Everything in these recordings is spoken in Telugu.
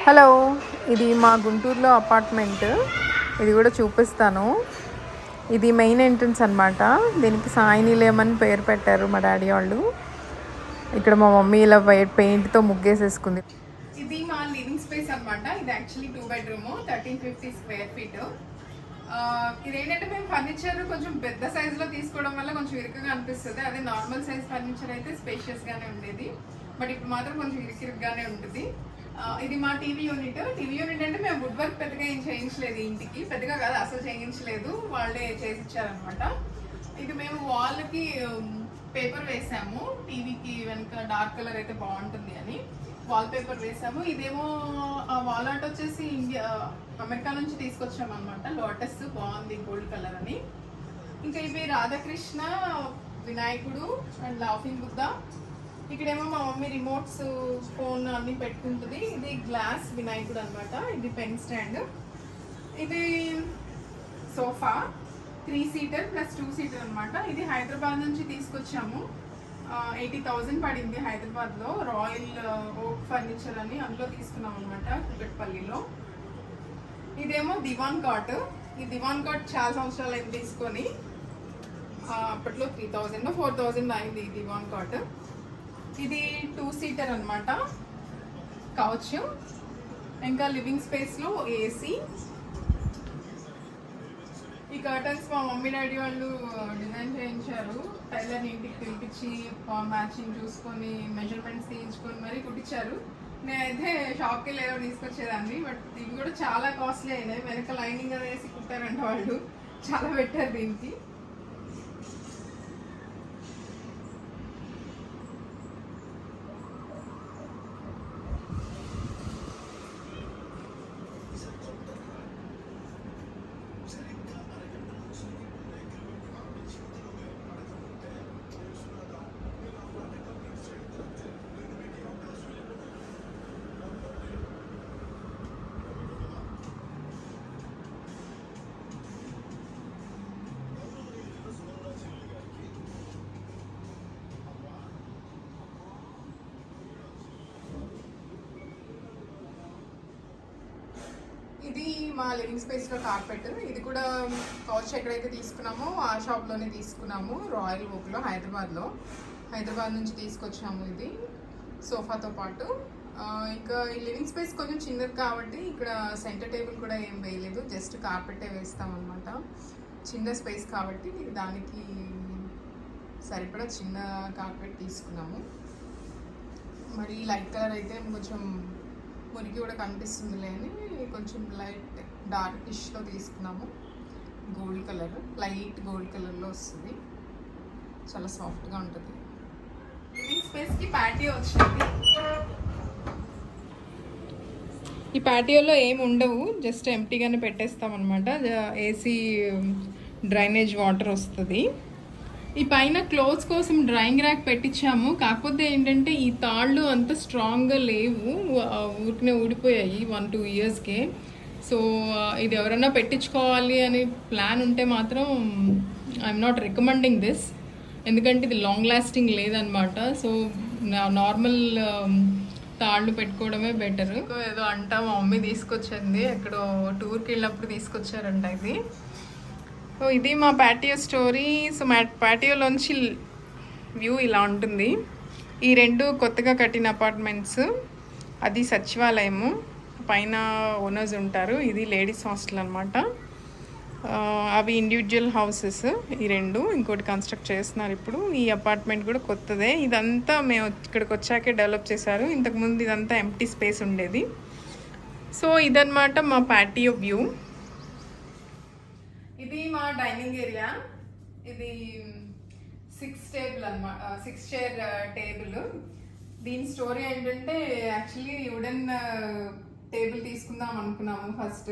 హలో, ఇది మా గుంటూరులో అపార్ట్మెంట్. ఇది కూడా చూపిస్తాను. ఇది మెయిన్ ఎంట్రన్స్ అనమాట. దీనికి సాయి నిలయం పేరు పెట్టారు మా డాడీ వాళ్ళు. ఇక్కడ మా మమ్మీ ఇలా వైట్ పెయింట్తో ముగ్గేసేసుకుంది. ఇది మా లివింగ్ స్పేస్ అనమాట. ఇది యాక్చువల్లీ 2 bedroom 1350 square feet. ఇదేంటంటే మేము ఫర్నిచర్ కొంచెం పెద్ద సైజులో తీసుకోవడం వల్ల కొంచెం ఇరుకుగా అనిపిస్తుంది. అదే నార్మల్ సైజ్ ఫర్నిచర్ అయితే స్పేషియస్గానే ఉండేది. బట్ ఇప్పుడు మాత్రం కొంచెం ఇరుకుగానే ఉంటుంది. ఇది మా టీవీ యూనిట్. అంటే మేము వుడ్ వర్క్ పెద్దగా ఏం చేయించలేదు. ఇంటికి పెద్దగా కాదు, అసలు చేయించలేదు, వాళ్ళే చేసి ఇచ్చారనమాట. ఇది మేము వాల్కి పేపర్ వేసాము. టీవీకి వెనక డార్క్ కలర్ అయితే బాగుంటుంది అని వాల్ పేపర్ వేసాము. ఇదేమో వాల్ ఆర్ట్ వచ్చేసి అమెరికా నుంచి తీసుకొచ్చాము అనమాట. లోటస్ బాగుంది, గోల్డ్ కలర్ అని. ఇంకా ఇవి రాధాకృష్ణ, వినాయకుడు అండ్ లాఫింగ్ బుద్ధ. ఇక్కడేమో మా మమ్మీ రిమోట్స్, ఫోన్ అన్ని పెట్టుకుంటుంది. ఇది గ్లాస్ వినాయకుడు అనమాట. ఇది పెన్ స్టాండ్. ఇది సోఫా 3 seater + 2 seater అనమాట. ఇది హైదరాబాద్ నుంచి తీసుకొచ్చాము. 80,000 పడింది హైదరాబాద్లో. రాయల్ ఓక్ ఫర్నిచర్ అని అందులో తీసుకున్నాం అనమాట, కుకట్పల్లిలో. ఇదేమో దివాన్ కాట్. ఈ దివాన్ కాట్ చాలా సంవత్సరాలు అయింది తీసుకొని. అప్పట్లో 3,000 4,000 అయింది ఈ దివాన్ కాట్. ఇది 2 seater అనమాట, కౌచ్. ఇంకా లివింగ్ స్పేస్లో ఏసీ. ఈ కర్టన్స్ మా మమ్మీ డాడీ వాళ్ళు డిజైన్ చేయించారు. టైలర్ని ఇంటికి పిలిపించి మ్యాచింగ్ చూసుకొని మెజర్మెంట్స్ తీయించుకొని మరీ కుట్టించారు. నేనైతే షాప్కి వెళ్ళేదో తీసుకొచ్చేదాన్ని. బట్ ఇవి కూడా చాలా కాస్ట్లీ అయినాయి. వెనక లైనింగ్ వేసి కుట్టారంట వాళ్ళు, చాలా పెట్టారు దీనికి. ఇది మా లివింగ్ స్పేస్లో కార్పెట్. ఇది కూడా కౌచ్ ఎక్కడైతే తీసుకున్నామో ఆ షాప్లోనే తీసుకున్నాము, రాయల్ ఓక్లో, హైదరాబాద్ నుంచి తీసుకొచ్చాము ఇది సోఫాతో పాటు. ఇంకా ఈ లివింగ్ స్పేస్ కొంచెం చిన్నది కాబట్టి ఇక్కడ సెంటర్ టేబుల్ కూడా ఏం వేయలేదు, జస్ట్ కార్పెటే వేస్తామన్నమాట. చిన్న స్పేస్ కాబట్టి దానికి సరిపడా చిన్న కార్పెట్ తీసుకున్నాము. మరి లైట్ కలర్ అయితే కొంచెం మురికి కూడా కనిపిస్తుందిలే అని కొంచెం లైట్ డార్కిష్లో తీసుకున్నాము. గోల్డ్ కలర్, లైట్ గోల్డ్ కలర్లో వస్తుంది, చాలా సాఫ్ట్గా ఉంటుంది. లివింగ్ స్పేస్కి ప్యాటియో వచ్చింది. ఈ ప్యాటియోలో ఏమి ఉండవు, జస్ట్ ఎంప్టీగానే పెట్టేస్తాం అనమాట. ఏసీ డ్రైనేజ్ వాటర్ వస్తుంది. ఈ పైన క్లోత్స్ కోసం డ్రైయింగ్ ర్యాక్ పెట్టించాము. కాకపోతే ఏంటంటే ఈ తాళ్ళు అంత స్ట్రాంగ్గా లేవు, ఊరికనే ఊడిపోయాయి 1-2 yearsకే. సో ఇది ఎవరైనా పెట్టించుకోవాలి అని ప్లాన్ ఉంటే మాత్రం ఐఎమ్ నాట్ రికమెండింగ్ దిస్, ఎందుకంటే ఇది లాంగ్ లాస్టింగ్ లేదనమాట. సో నార్మల్ తాళ్ళు పెట్టుకోవడమే బెటర్. ఏదో అంట మా మమ్మీ తీసుకొచ్చింది, ఎక్కడో టూర్కి వెళ్ళినప్పుడు తీసుకొచ్చారంట ఇది. సో ఇది మా ప్యాటియో స్టోరీ. సో మా ప్యాటియోలోంచి వ్యూ ఇలా ఉంటుంది. ఈ 2 కొత్తగా కట్టిన అపార్ట్మెంట్స్. అది సచివాలయము, పైన ఓనర్స్ ఉంటారు. ఇది లేడీస్ హాస్టల్ అనమాట. అవి ఇండివిజువల్ హౌసెస్ ఈ 2. ఇంకోటి కన్స్ట్రక్ట్ చేస్తున్నారు ఇప్పుడు. ఈ అపార్ట్మెంట్ కూడా కొత్తదే. ఇదంతా మేము ఇక్కడికి వచ్చాకే డెవలప్ చేశారు. ఇంతకుముందు ఇదంతా ఎంప్టీ స్పేస్ ఉండేది. సో ఇదన్నమాట మా ప్యాటియో వ్యూ. ఇది మా డైనింగ్ ఏరియా. ఇది 6 chair టేబుల్. దీని స్టోరీ ఏంటంటే యాక్చువల్లీ వుడెన్ టేబుల్ తీసుకుందాం అనుకున్నాము ఫస్ట్,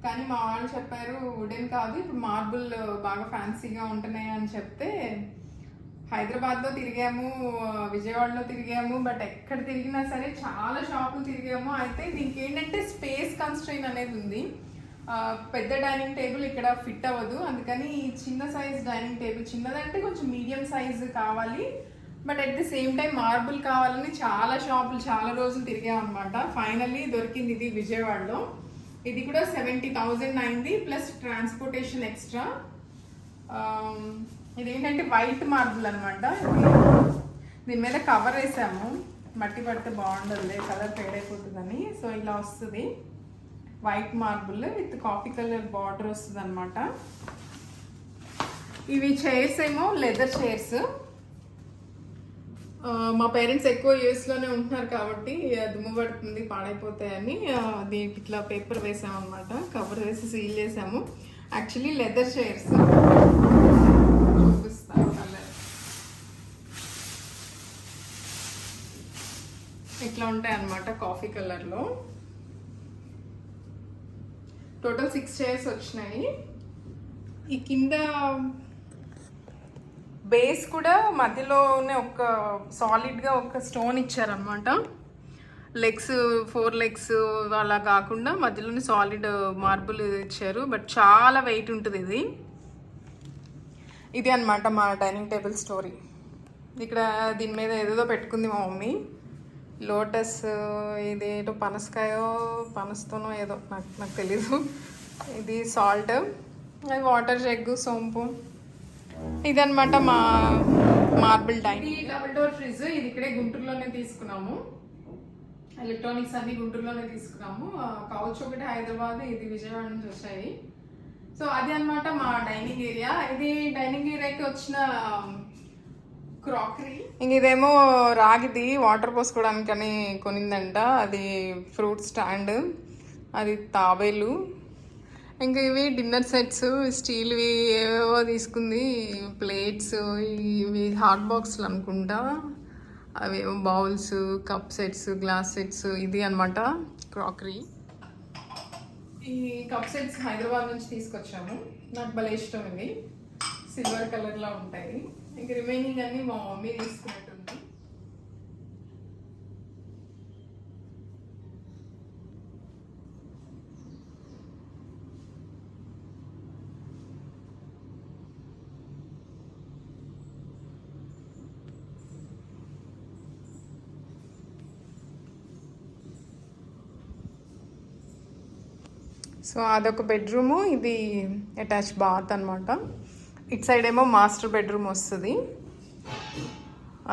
కానీ మా వాళ్ళు చెప్పారు వుడెన్ కాదు, ఇప్పుడు మార్బుల్ బాగా ఫ్యాన్సీగా ఉంటున్నాయి అని చెప్తే హైదరాబాద్లో తిరిగాము, విజయవాడలో తిరిగాము, బట్ ఎక్కడ తిరిగినా సరే చాలా షాపులు తిరిగాము. అయితే దీనికి ఏంటంటే స్పేస్ కన్స్ట్రెయిన్ అనేది ఉంది. పెద్ద డైనింగ్ టేబుల్ ఇక్కడ ఫిట్ అవ్వదు, అందుకని చిన్న సైజ్ డైనింగ్ టేబుల్, చిన్నదంటే కొంచెం మీడియం సైజ్ కావాలి. But at the same time marble కావాలని చాలా షాపులు చాలా రోజులు తిరిగామన్నమాట. ఫైనల్లీ దొరికింది ఇది విజయవాడలో. ఇది కూడా 70,000 అయింది, ప్లస్ ట్రాన్స్పోర్టేషన్ ఎక్స్ట్రా. ఇదేంటంటే వైట్ మార్బుల్ అనమాట. దీని మీద కవర్ వేసాము, మట్టి పడితే బాగుండదులే, కలర్ ఫేడ్ అయిపోతుందని. సో ఇలా వస్తుంది white marble with coffee colour border వస్తుంది అనమాట. ఇవి చైర్స్ ఏమో లెదర్ చైర్స్. మా పేరెంట్స్ ఎక్కువ యూఎస్లోనే ఉంటున్నారు కాబట్టి దుమ్ము పడుతుంది, పాడైపోతాయని దీనికి ఇట్లా పేపర్ వేసామన్నమాట. కవర్ వేసి సీల్ చేసాము. Actually leather chairs. చూపిస్తాను కలర్ ఇట్లా ఉంటాయి అన్నమాట, కాఫీ కలర్లో. టోటల్ 6 చైర్స్ వచ్చినాయి. ఈ కింద బేస్ కూడా మధ్యలోనే ఒక సాలిడ్గా ఒక స్టోన్ ఇచ్చారనమాట. లెగ్స్ 4 లెగ్స్ అలా కాకుండా మధ్యలోనే సాలిడ్ మార్బుల్ ఇచ్చారు. బట్ చాలా వెయిట్ ఉంటుంది ఇది. ఇది అనమాట మా డైనింగ్ టేబుల్ స్టోరీ. ఇక్కడ దీని మీద ఏదేదో పెట్టుకుంది మా మమ్మీ. లోటస్, ఇదేటో పనసకాయో పనస్తోనో ఏదో నాకు తెలీదు. ఇది సాల్ట్, అది వాటర్ జగ్గు, సోంపు. ఇదనమాట మా మార్బుల్ డైనింగ్. ఇది డబుల్ డోర్ ఫ్రిడ్జ్. ఇది ఇక్కడే గుంటూరులోనే తీసుకున్నాము. ఎలక్ట్రానిక్స్ అన్ని గుంటూరులోనే తీసుకున్నాము. కౌచ్ ఒకటి హైదరాబాద్, ఇది విజయవాడ నుంచి వచ్చాయి. సో అది అనమాట మా డైనింగ్ ఏరియా. ఇది డైనింగ్ ఏరియాకి వచ్చిన క్రాకరీ. ఇంక ఇదేమో రాగిది వాటర్ పోసుకోవడానికి అని కొనిందంట. అది ఫ్రూట్ స్టాండ్, అది తాబేలు. ఇంకా ఇవి డిన్నర్ సెట్స్ స్టీల్వి ఏవేవో తీసుకుంది. ప్లేట్స్, ఇవి హాట్ బాక్స్లు అనుకుంటా, అవి bowls, cup sets, glass sets. ఇది అనమాట క్రాకరీ. ఈ కప్ సెట్స్ హైదరాబాద్ నుంచి తీసుకొచ్చాము. నాకు భలే ఇష్టం. ఇవి సిల్వర్ కలర్లో ఉంటాయి. ఇంక రిమైనింగ్ అన్ని మా మమ్మీ తీసుకున్నట్టుంది. సో అదొక బెడ్రూము. ఇది అటాచ్ బాత్ అనమాట. ఇటు సైడ్ ఏమో మాస్టర్ బెడ్రూమ్ వస్తుంది.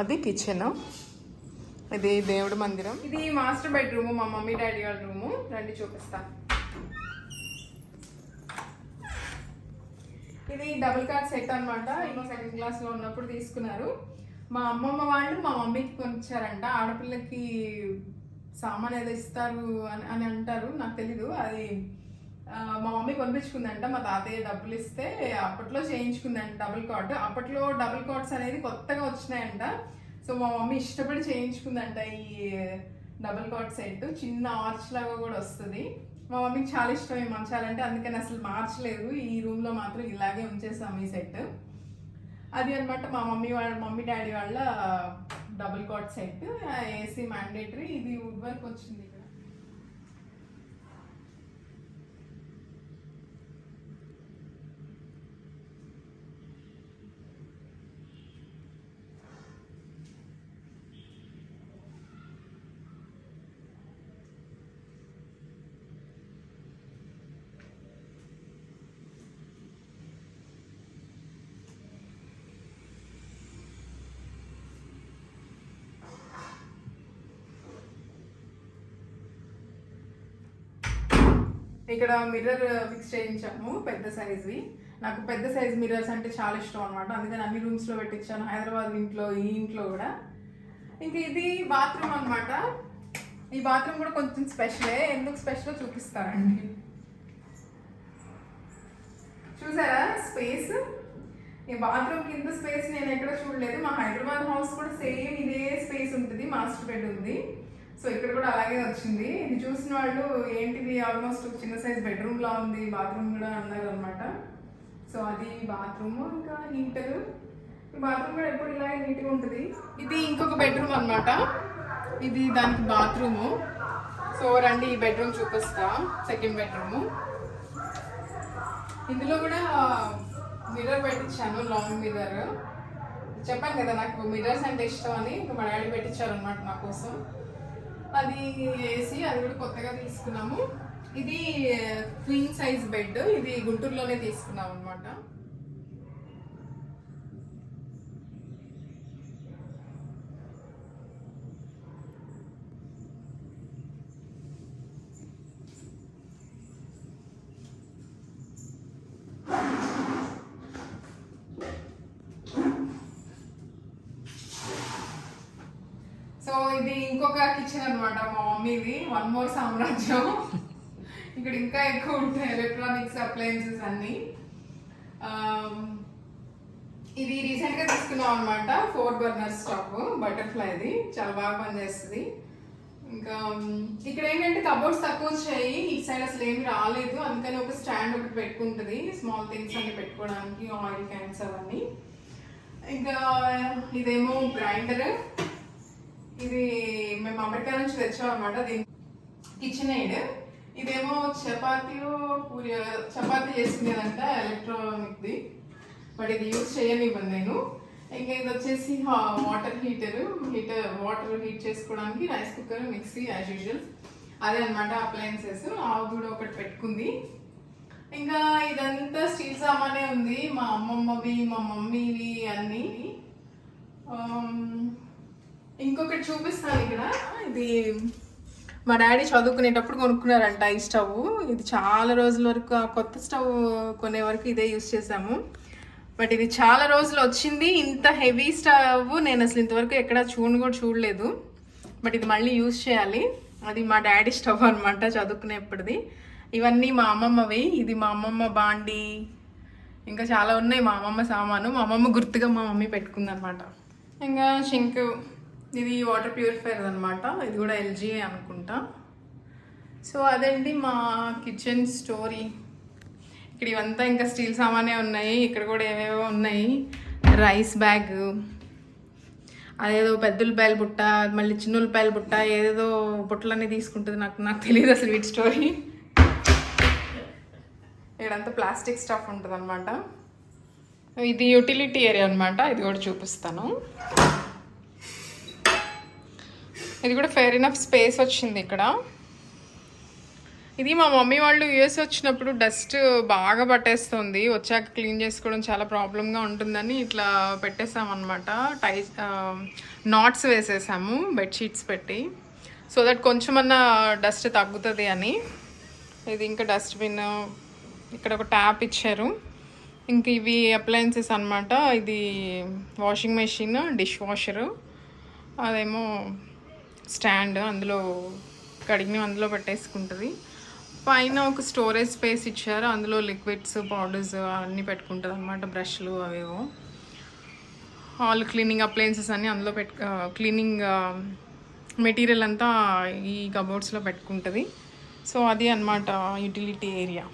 అది కిచెన్. ఇది దేవుడి మందిరం. ఇది మాస్టర్ బెడ్రూము, మా మమ్మీ డాడీ వాళ్ళ రూము. రండి చూపిస్తా. ఇది డబుల్ కాట్ సెట్ అనమాట. ఇంకో 2nd క్లాస్లో ఉన్నప్పుడు తీసుకున్నారు. మా అమ్మమ్మ వాళ్ళు మా మమ్మీకి కొనిచ్చారంట. ఆడపిల్లకి సామాన్ ఏదో ఇస్తారు అని అంటారు, నాకు తెలీదు. అది మా మమ్మీ కొనిపించుకుందంట. మా తాతయ్య డబ్బులు ఇస్తే అప్పట్లో చేయించుకుందంట డబుల్ కాట్. అప్పట్లో డబుల్ కాట్స్ అనేది కొత్తగా వచ్చినాయంట. సో మా మమ్మీ ఇష్టపడి చేయించుకుందంట ఈ డబుల్ కాట్ సెట్. చిన్న ఆర్చ్ లాగా కూడా వస్తుంది. మా మమ్మీకి చాలా ఇష్టం ఈ మంచాలంటే, అందుకని అసలు మార్చలేదు. ఈ రూమ్లో మాత్రం ఇలాగే ఉంచేసాము ఈ సెట్. అది అనమాట మా మమ్మీ డాడీ వాళ్ళ double cot set. AC mandatory. ఇది వుడ్ వర్క్ వచ్చింది. ఇక్కడ మిర్రర్ ఫిక్స్ చేయించాము, పెద్ద సైజ్వి. నాకు పెద్ద సైజ్ మిర్రర్స్ అంటే చాలా ఇష్టం అనమాట. అందుకని అన్ని రూమ్స్లో పెట్టించాను, హైదరాబాద్ ఇంట్లో, ఈ ఇంట్లో కూడా. ఇంకా ఇది బాత్రూమ్ అనమాట. ఈ బాత్రూమ్ కూడా కొంచెం స్పెషలే. ఎందుకు స్పెషలో చూపిస్తారండి. చూసారా స్పేస్? ఈ బాత్రూమ్ కింద స్పేస్ నేను ఎక్కడ చూడలేదు. మా హైదరాబాద్ హౌస్ కూడా సేమ్ ఇదే స్పేస్ ఉంటుంది. మాస్టర్ బెడ్ ఉంది. సో ఇక్కడ కూడా అలాగే వచ్చింది. ఇది చూసిన వాళ్ళు ఏంటిది ఆల్మోస్ట్ చిన్న సైజ్ బెడ్రూమ్ లా ఉంది బాత్రూమ్ కూడా అన్నారు అనమాట. సో అది బాత్రూమ్. ఇంకా హీటర్. ఈ బాత్రూమ్ కూడా ఎప్పుడు ఇలాగే నీట్గా ఉంటుంది. ఇది ఇంకొక బెడ్రూమ్ అనమాట. ఇది దానికి బాత్రూము. సో రండి ఈ బెడ్రూమ్ చూపిస్తా. 2nd bedroom. ఇందులో కూడా మిర్రర్ పెట్టించాను, లాంగ్ మిర్రర్. చెప్పాను కదా నాకు మిర్రర్స్ అంటే ఇష్టం అని, ఇంకా మా డాడీ పెట్టించారనమాట నా కోసం. అది వేసి అది కూడా కొత్తగా తీసుకున్నాము. ఇది క్వీన్ సైజ్ బెడ్, ఇది గుంటూరులోనే తీసుకున్నాం అనమాట. సో ఇది ఇంకొక కిచెన్ అనమాట మా మమ్మీది, వన్ మోర్ సామ్రాజ్యం. ఇక్కడ ఇంకా ఎక్కువ ఉంటాయి ఎలక్ట్రానిక్స్ అప్లయన్సెస్ అన్ని. ఇది రీసెంట్ గా తీసుకున్నాం అనమాట, 4 బర్నర్ స్టవ్, బటర్ఫ్లైది, చాలా బాగా పనిచేస్తుంది. ఇంకా ఇక్కడ ఏంటంటే కబోర్డ్స్ తక్కువ వచ్చాయి, ఈ సైడ్ అసలు ఏమి రాలేదు, అందుకని ఒక స్టాండ్ ఒకటి పెట్టుకుంటుంది స్మాల్ థింగ్స్ అన్ని పెట్టుకోవడానికి, ఆయిల్ క్యాన్స్ అవన్నీ. ఇంకా ఇదేమో గ్రైండర్, ఇది మేము అమెరికా నుంచి తెచ్చాం అనమాట, దీని కిచెన్ ఎయిడ్. ఇదేమో చపాతీ చేసిందేదంట, ఎలక్ట్రానిక్ది, బట్ ఇది యూజ్ చేయనివ్వను నేను. ఇంకా ఇది వచ్చేసి వాటర్ వాటర్ హీట్ చేసుకోవడానికి, rice cooker, mixie as usual, అదే అనమాట అప్లయన్సెస్. ఆవు కూడా ఒకటి పెట్టుకుంది. ఇంకా ఇదంతా స్టీల్ సామానే ఉంది, మా అమ్మమ్మవి మా మమ్మీవి అన్నీ. ఇంకొకటి చూపిస్తాను ఇక్కడ, ఇది మా డాడీ చదువుకునేటప్పుడు కొనుక్కున్నారంట ఈ స్టవ్. ఇది చాలా రోజుల వరకు, ఆ కొత్త స్టవ్ కొనే వరకు ఇదే యూజ్ చేసాము. బట్ ఇది చాలా రోజులు వచ్చింది. ఇంత హెవీ స్టవ్ నేను అసలు ఇంతవరకు ఎక్కడ చూడలేదు. బట్ ఇది మళ్ళీ యూజ్ చేయాలి. అది మా డాడీ స్టవ్ అనమాట, చదువుకునేప్పటిది. ఇవన్నీ మా అమ్మమ్మవి. ఇది మా అమ్మమ్మ బాండి, ఇంకా చాలా ఉన్నాయి మా అమ్మమ్మ సామాను. మా అమ్మమ్మ గుర్తుగా మా మమ్మీ పెట్టుకుందనమాట. ఇంకా షింక్, ఇది వాటర్ ప్యూరిఫైర్ అనమాట, ఇది కూడా ఎల్జీ అనుకుంటా. సో అదండి మా కిచెన్ స్టోరీ. ఇక్కడ ఇవంతా ఇంకా స్టీల్ సామానే ఉన్నాయి. ఇక్కడ కూడా ఏవేవో ఉన్నాయి, రైస్ బ్యాగ్, అదేదో పెద్ద ఉల్లిపాయల బుట్ట, మళ్ళీ చిన్న ఉల్లిపాయల బుట్ట, ఏదేదో బుట్టలన్నీ తీసుకుంటుంది. నాకు తెలియదు అసలు వీటి స్టోరీ. ఇక్కడంతా ప్లాస్టిక్ స్టఫ్ ఉంటుంది అనమాట. ఇది యూటిలిటీ ఏరియా అనమాట, ఇది కూడా చూపిస్తాను. ఇది కూడా ఫెయిర్ ఇనఫ్ స్పేస్ వచ్చింది ఇక్కడ. ఇది మా మమ్మీ వాళ్ళు యూఎస్ వచ్చినప్పుడు డస్ట్ బాగా పట్టేస్తుంది, వచ్చాక క్లీన్ చేసుకోవడం చాలా ప్రాబ్లంగా ఉంటుందని ఇట్లా పెట్టేసామన్నమాట. నాట్స్ వేసేసాము బెడ్షీట్స్ పెట్టి, సో దట్ కొంచెమన్నా డస్ట్ తగ్గుతుంది అని. ఇది ఇంకా డస్ట్బిన్, ఇక్కడ ఒక ట్యాప్ ఇచ్చారు. ఇంక ఇవి అప్లయన్సెస్ అనమాట. ఇది వాషింగ్ మెషిన్, డిష్ వాషరు, అదేమో స్టాండ్, అందులో కడిగిన అందులో పెట్టేసుకుంటుంది. పైన ఒక స్టోరేజ్ స్పేస్ ఇచ్చారు, అందులో లిక్విడ్స్, పౌడర్స్ అన్నీ పెట్టుకుంటుంది అనమాట, బ్రష్లు అవేవో. ఆల్ క్లీనింగ్ అప్లయన్సెస్ అన్నీ అందులో క్లీనింగ్ మెటీరియల్ అంతా ఈ కబోర్డ్స్లో పెట్టుకుంటుంది. సో అది అనమాట యూటిలిటీ ఏరియా.